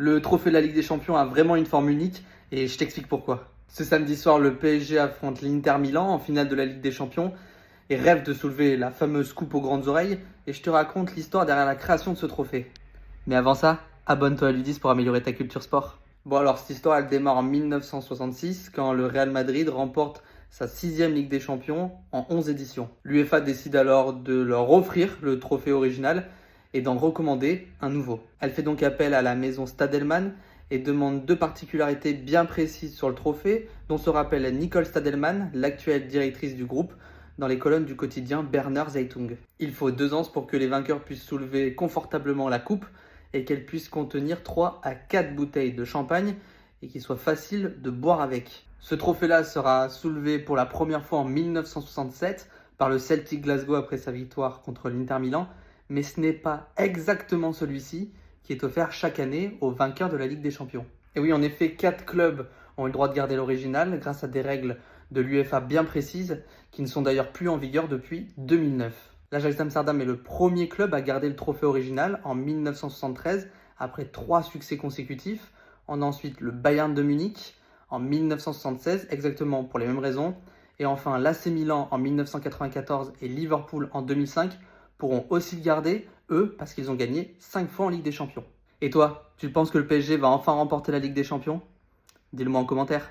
Le trophée de la Ligue des Champions a vraiment une forme unique et je t'explique pourquoi. Ce samedi soir, le PSG affronte l'Inter Milan en finale de la Ligue des Champions et rêve de soulever la fameuse coupe aux grandes oreilles et je te raconte l'histoire derrière la création de ce trophée. Mais avant ça, abonne-toi à Ludis pour améliorer ta culture sport. Bon alors cette histoire elle démarre en 1966 quand le Real Madrid remporte sa 6e Ligue des Champions en 11 éditions. L'UEFA décide alors de leur offrir le trophée original et d'en recommander un nouveau. Elle fait donc appel à la maison Stadelmann et demande deux particularités bien précises sur le trophée, dont se rappelle Nicole Stadelmann, l'actuelle directrice du groupe, dans les colonnes du quotidien Berner Zeitung. Il faut 2 ans pour que les vainqueurs puissent soulever confortablement la coupe et qu'elle puisse contenir 3 à 4 bouteilles de champagne et qu'il soit facile de boire avec. Ce trophée-là sera soulevé pour la première fois en 1967 par le Celtic Glasgow après sa victoire contre l'Inter Milan, mais ce n'est pas exactement celui-ci qui est offert chaque année aux vainqueurs de la Ligue des Champions. Et oui, en effet, 4 clubs ont eu le droit de garder l'original grâce à des règles de l'UEFA bien précises qui ne sont d'ailleurs plus en vigueur depuis 2009. L'Ajax d'Amsterdam est le premier club à garder le trophée original en 1973 après 3 succès consécutifs. On a ensuite le Bayern de Munich en 1976, exactement pour les mêmes raisons. Et enfin l'AC Milan en 1994 et Liverpool en 2005 pourront aussi le garder, eux, parce qu'ils ont gagné 5 fois en Ligue des Champions. Et toi, tu penses que le PSG va enfin remporter la Ligue des Champions? Dis-le moi en commentaire.